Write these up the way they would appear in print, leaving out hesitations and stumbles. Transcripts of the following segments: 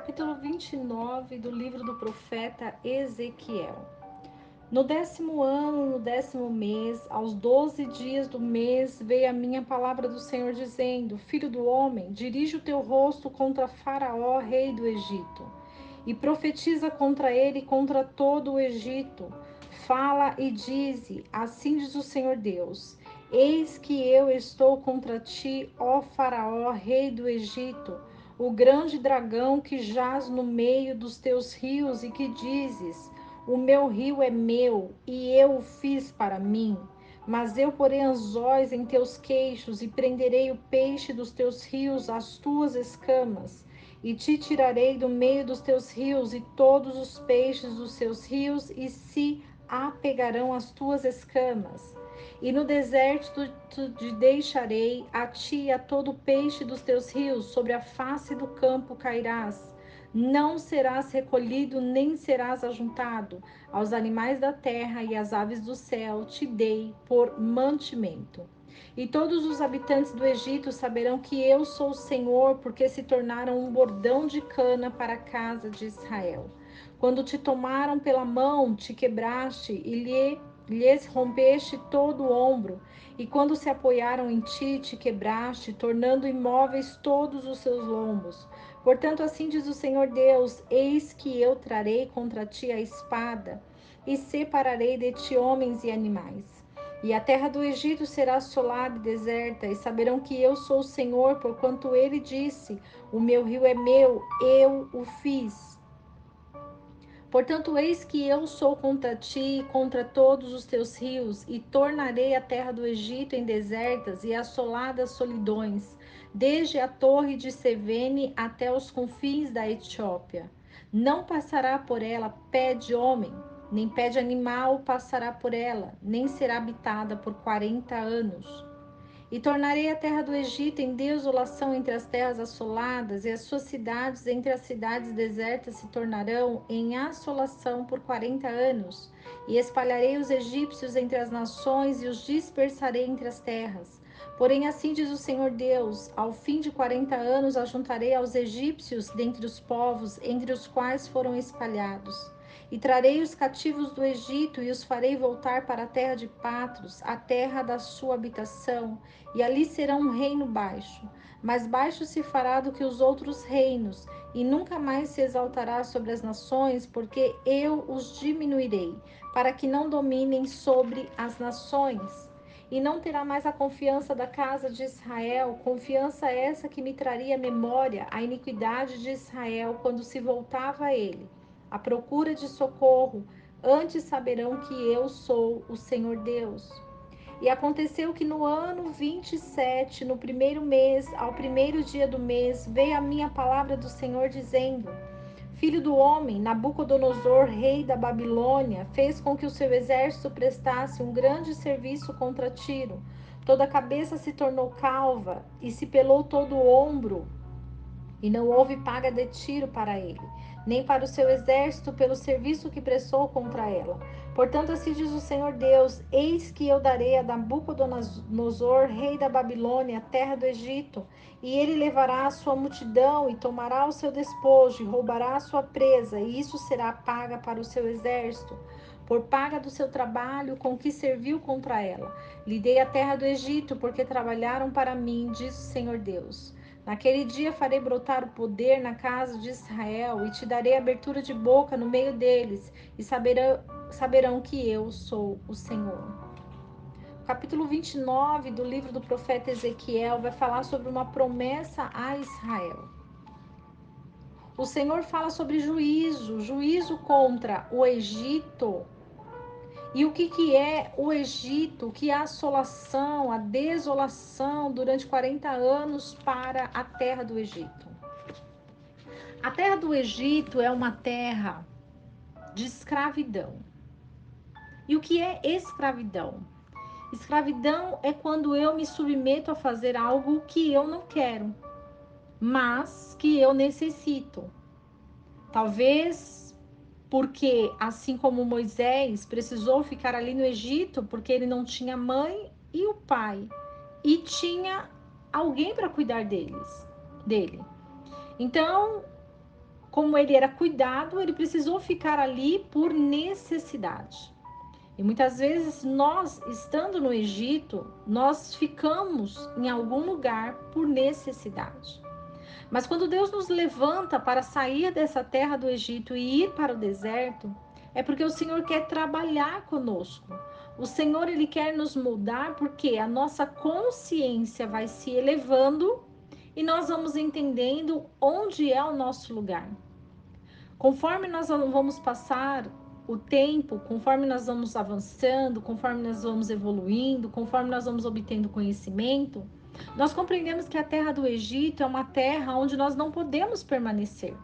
capítulo 29 do livro do profeta Ezequiel. No 10º ano, no 10º mês, aos 12 dias do mês, veio a minha palavra do Senhor dizendo: Filho do homem, dirige o teu rosto contra Faraó, rei do Egito, e profetiza contra ele e contra todo o Egito. Fala e dize: Assim diz o Senhor Deus: Eis que eu estou contra ti, ó Faraó, rei do Egito, o grande dragão que jaz no meio dos teus rios e que dizes: O meu rio é meu e eu o fiz para mim. Mas eu porei anzóis em teus queixos e prenderei o peixe dos teus rios às tuas escamas. E te tirarei do meio dos teus rios, e todos os peixes dos seus rios e se apegarão às tuas escamas. E no deserto te deixarei, a ti e a todo peixe dos teus rios, sobre a face do campo cairás. Não serás recolhido, nem serás ajuntado. Aos animais da terra e às aves do céu te dei por mantimento. E todos os habitantes do Egito saberão que eu sou o Senhor, porque se tornaram um bordão de cana para a casa de Israel. Quando te tomaram pela mão, te quebraste e lhes rompeste todo o ombro. E quando se apoiaram em ti, te quebraste, tornando imóveis todos os seus lombos. Portanto, assim diz o Senhor Deus: Eis que eu trarei contra ti a espada, e separarei de ti homens e animais. E a terra do Egito será assolada e deserta, e saberão que eu sou o Senhor, porquanto ele disse: O meu rio é meu, eu o fiz. Portanto, eis que eu sou contra ti e contra todos os teus rios, e tornarei a terra do Egito em desertas e assoladas solidões, desde a torre de Sevene até os confins da Etiópia. Não passará por ela pé de homem, nem pé de animal passará por ela, nem será habitada por 40 anos. E tornarei a terra do Egito em desolação entre as terras assoladas, e as suas cidades entre as cidades desertas se tornarão em assolação por 40 anos. E espalharei os egípcios entre as nações e os dispersarei entre as terras. Porém, assim diz o Senhor Deus: ao fim de 40 anos ajuntarei aos egípcios dentre os povos entre os quais foram espalhados. E trarei os cativos do Egito e os farei voltar para a terra de Patros, a terra da sua habitação, e ali serão um reino baixo. Mais baixo se fará do que os outros reinos, e nunca mais se exaltará sobre as nações, porque eu os diminuirei, para que não dominem sobre as nações. E não terá mais a confiança da casa de Israel, confiança essa que me traria à memória a iniquidade de Israel quando se voltava a ele, à procura de socorro. Antes saberão que eu sou o Senhor Deus. E aconteceu que no ano 27, no primeiro mês, ao primeiro dia do mês, veio a minha palavra do Senhor dizendo: Filho do homem, Nabucodonosor, rei da Babilônia, fez com que o seu exército prestasse um grande serviço contra Tiro. Toda a cabeça se tornou calva e se pelou todo o ombro, e não houve paga de Tiro para ele, nem para o seu exército pelo serviço que prestou contra ela. Portanto, assim diz o Senhor Deus: Eis que eu darei a Nabucodonosor, rei da Babilônia, terra do Egito, e ele levará a sua multidão e tomará o seu despojo e roubará a sua presa, e isso será paga para o seu exército, por paga do seu trabalho com que serviu contra ela. Lhe dei a terra do Egito, porque trabalharam para mim, diz o Senhor Deus. Naquele dia farei brotar o poder na casa de Israel, e te darei abertura de boca no meio deles, e saberão que eu sou o Senhor. O capítulo 29 do livro do profeta Ezequiel vai falar sobre uma promessa a Israel. O Senhor fala sobre juízo, juízo contra o Egito. E o que é o Egito? O que é a assolação, a desolação durante 40 anos para a terra do Egito? A terra do Egito é uma terra de escravidão. E o que é escravidão? Escravidão é quando eu me submeto a fazer algo que eu não quero, mas que eu necessito. Talvez porque, assim como Moisés precisou ficar ali no Egito porque ele não tinha mãe e o pai, e tinha alguém para cuidar dele. Então, como ele era cuidado, ele precisou ficar ali por necessidade. E muitas vezes nós, estando no Egito, nós ficamos em algum lugar por necessidade. Mas quando Deus nos levanta para sair dessa terra do Egito e ir para o deserto, é porque o Senhor quer trabalhar conosco. O Senhor, ele quer nos moldar porque a nossa consciência vai se elevando e nós vamos entendendo onde é o nosso lugar. Conforme nós vamos passar o tempo, conforme nós vamos avançando, conforme nós vamos evoluindo, conforme nós vamos obtendo conhecimento, nós compreendemos que a terra do Egito é uma terra onde nós não podemos permanecer.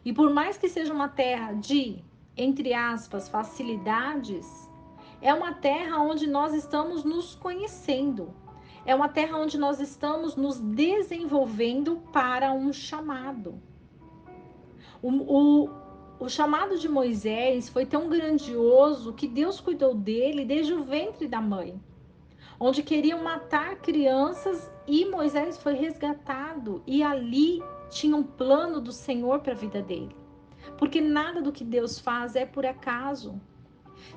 E por mais que seja uma terra de, entre aspas, facilidades, é uma terra onde nós estamos nos conhecendo. É uma terra onde nós estamos nos desenvolvendo para um chamado. O chamado de Moisés foi tão grandioso que Deus cuidou dele desde o ventre da mãe, onde queriam matar crianças e Moisés foi resgatado e ali tinha um plano do Senhor para a vida dele. Porque nada do que Deus faz é por acaso.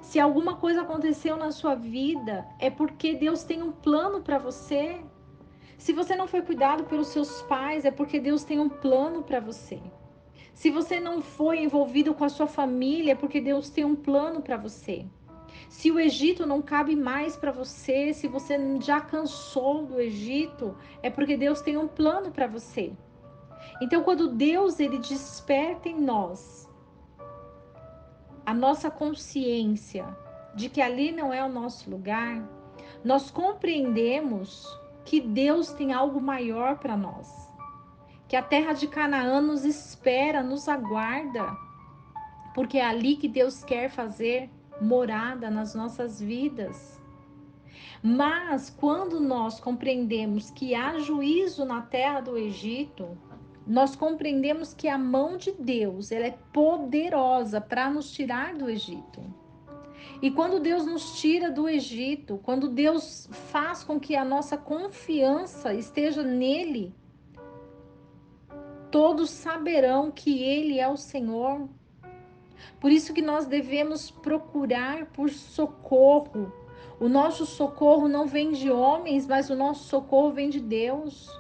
Se alguma coisa aconteceu na sua vida, é porque Deus tem um plano para você. Se você não foi cuidado pelos seus pais, é porque Deus tem um plano para você. Se você não foi envolvido com a sua família, é porque Deus tem um plano para você. Se o Egito não cabe mais para você, se você já cansou do Egito, é porque Deus tem um plano para você. Então, quando Deus ele desperta em nós a nossa consciência de que ali não é o nosso lugar, nós compreendemos que Deus tem algo maior para nós. Que a terra de Canaã nos espera, nos aguarda, porque é ali que Deus quer fazer morada nas nossas vidas. Mas quando nós compreendemos que há juízo na terra do Egito, nós compreendemos que a mão de Deus, ela é poderosa para nos tirar do Egito. E quando Deus nos tira do Egito, quando Deus faz com que a nossa confiança esteja nele, todos saberão que ele é o Senhor. Por isso que nós devemos procurar por socorro. O nosso socorro não vem de homens, mas o nosso socorro vem de Deus.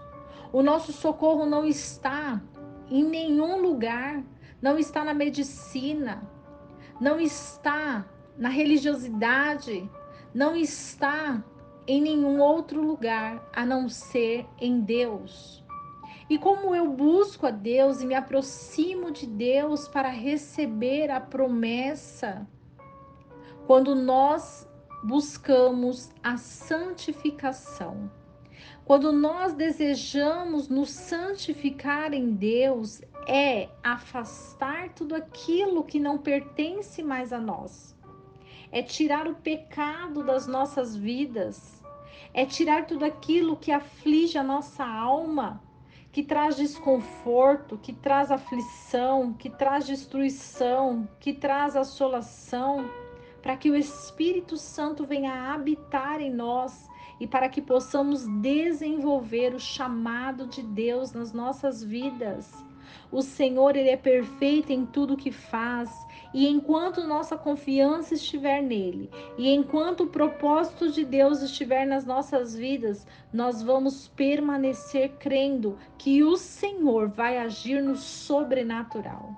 O nosso socorro não está em nenhum lugar, não está na medicina, não está na religiosidade, não está em nenhum outro lugar a não ser em Deus. E como eu busco a Deus e me aproximo de Deus para receber a promessa, quando nós buscamos a santificação, quando nós desejamos nos santificar em Deus, é afastar tudo aquilo que não pertence mais a nós, é tirar o pecado das nossas vidas, é tirar tudo aquilo que aflige a nossa alma, que traz desconforto, que traz aflição, que traz destruição, que traz assolação, para que o Espírito Santo venha habitar em nós e para que possamos desenvolver o chamado de Deus nas nossas vidas. O Senhor, ele é perfeito em tudo que faz, e enquanto nossa confiança estiver nele, e enquanto o propósito de Deus estiver nas nossas vidas, nós vamos permanecer crendo que o Senhor vai agir no sobrenatural.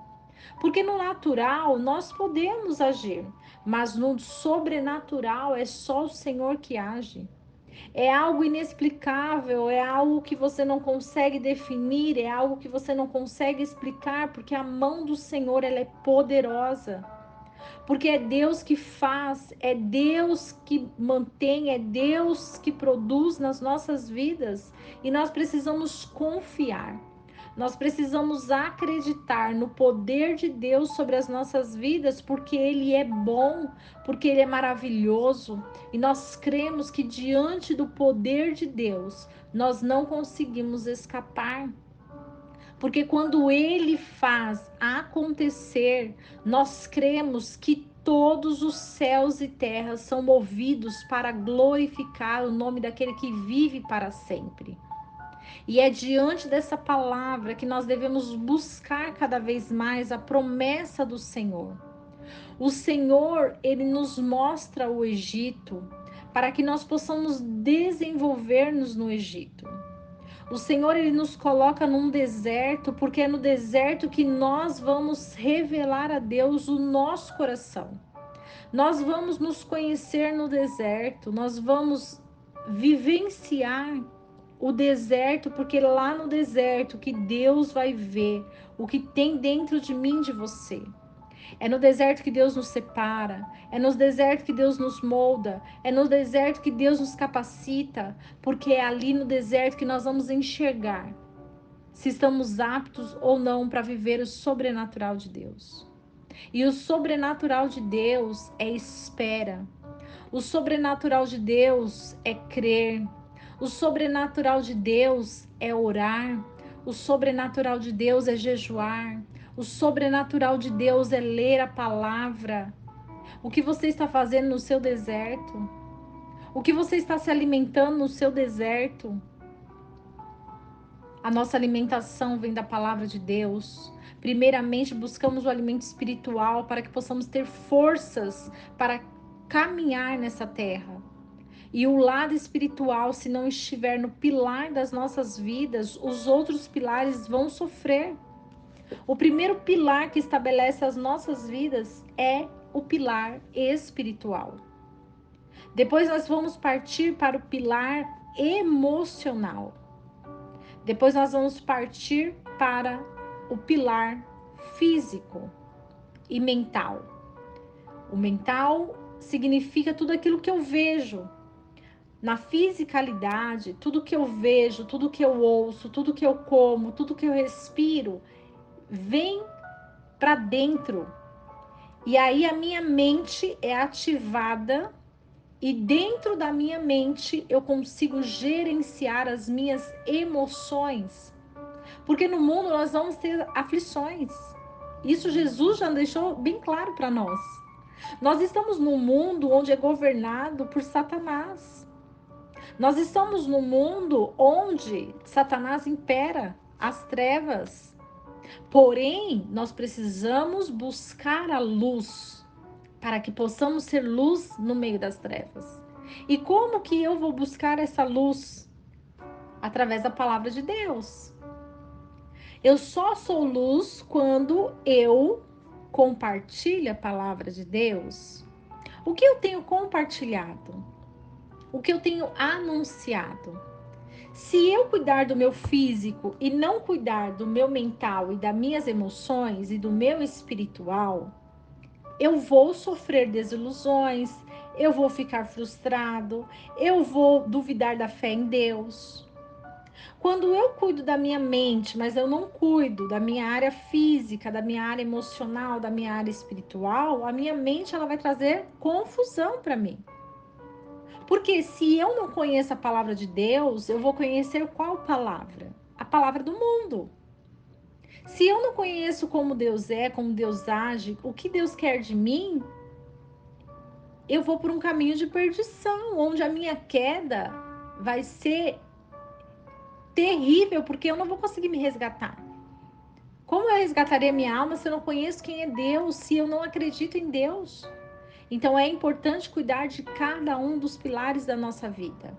Porque no natural nós podemos agir, mas no sobrenatural é só o Senhor que age. É algo inexplicável, é algo que você não consegue definir, é algo que você não consegue explicar, porque a mão do Senhor ela é poderosa. Porque é Deus que faz, é Deus que mantém, é Deus que produz nas nossas vidas. E nós precisamos confiar. Nós precisamos acreditar no poder de Deus sobre as nossas vidas, porque Ele é bom, porque Ele é maravilhoso. E nós cremos que diante do poder de Deus, nós não conseguimos escapar. Porque quando Ele faz acontecer, nós cremos que todos os céus e terras são movidos para glorificar o nome daquele que vive para sempre. E é diante dessa palavra que nós devemos buscar cada vez mais a promessa do Senhor. O Senhor, ele nos mostra o Egito para que nós possamos desenvolver-nos no Egito. O Senhor, ele nos coloca num deserto, porque é no deserto que nós vamos revelar a Deus o nosso coração. Nós vamos nos conhecer no deserto, nós vamos vivenciar o deserto, porque lá no deserto que Deus vai ver o que tem dentro de mim, de você. É no deserto que Deus nos separa, é no deserto que Deus nos molda, é no deserto que Deus nos capacita, porque é ali no deserto que nós vamos enxergar se estamos aptos ou não para viver o sobrenatural de Deus. E o sobrenatural de Deus é espera. O sobrenatural de Deus é crer. O sobrenatural de Deus é orar. O sobrenatural de Deus é jejuar. O sobrenatural de Deus é ler a palavra. O que você está fazendo no seu deserto? O que você está se alimentando no seu deserto? A nossa alimentação vem da palavra de Deus. Primeiramente, buscamos o alimento espiritual para que possamos ter forças para caminhar nessa terra. E o lado espiritual, se não estiver no pilar das nossas vidas, os outros pilares vão sofrer. O primeiro pilar que estabelece as nossas vidas é o pilar espiritual. Depois nós vamos partir para o pilar emocional. Depois nós vamos partir para o pilar físico e mental. O mental significa tudo aquilo que eu vejo. Na fisicalidade, tudo que eu vejo, tudo que eu ouço, tudo que eu como, tudo que eu respiro, vem para dentro. E aí a minha mente é ativada e dentro da minha mente eu consigo gerenciar as minhas emoções. Porque no mundo nós vamos ter aflições. Isso Jesus já deixou bem claro para nós. Nós estamos num mundo onde é governado por Satanás. Nós estamos num mundo onde Satanás impera, as trevas. Porém, nós precisamos buscar a luz para que possamos ser luz no meio das trevas. E como que eu vou buscar essa luz? Através da palavra de Deus. Eu só sou luz quando eu compartilho a palavra de Deus. O que eu tenho compartilhado? O que eu tenho anunciado? Se eu cuidar do meu físico e não cuidar do meu mental e das minhas emoções e do meu espiritual, eu vou sofrer desilusões, eu vou ficar frustrado, eu vou duvidar da fé em Deus. Quando eu cuido da minha mente, mas eu não cuido da minha área física, da minha área emocional, da minha área espiritual, a minha mente ela vai trazer confusão para mim. Porque se eu não conheço a palavra de Deus, eu vou conhecer qual palavra? A palavra do mundo. Se eu não conheço como Deus é, como Deus age, o que Deus quer de mim, eu vou por um caminho de perdição, onde a minha queda vai ser terrível, porque eu não vou conseguir me resgatar. Como eu resgataria minha alma se eu não conheço quem é Deus, se eu não acredito em Deus? Então é importante cuidar de cada um dos pilares da nossa vida.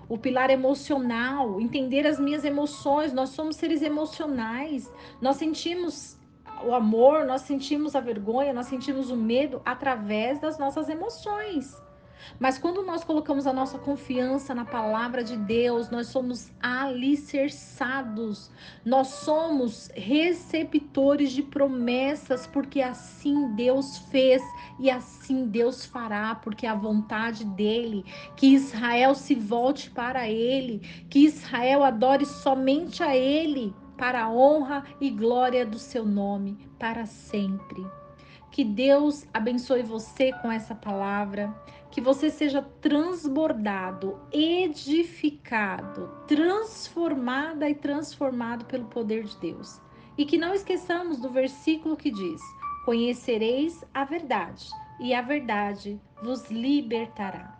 O pilar emocional, entender as minhas emoções. Nós somos seres emocionais. Nós sentimos o amor, nós sentimos a vergonha, nós sentimos o medo através das nossas emoções. Mas quando nós colocamos a nossa confiança na palavra de Deus, nós somos alicerçados, nós somos receptores de promessas, porque assim Deus fez e assim Deus fará, porque é a vontade dele, que Israel se volte para ele, que Israel adore somente a ele, para a honra e glória do seu nome, para sempre. Que Deus abençoe você com essa palavra, que você seja transbordado, edificado, transformada e transformado pelo poder de Deus. E que não esqueçamos do versículo que diz: conhecereis a verdade, e a verdade vos libertará.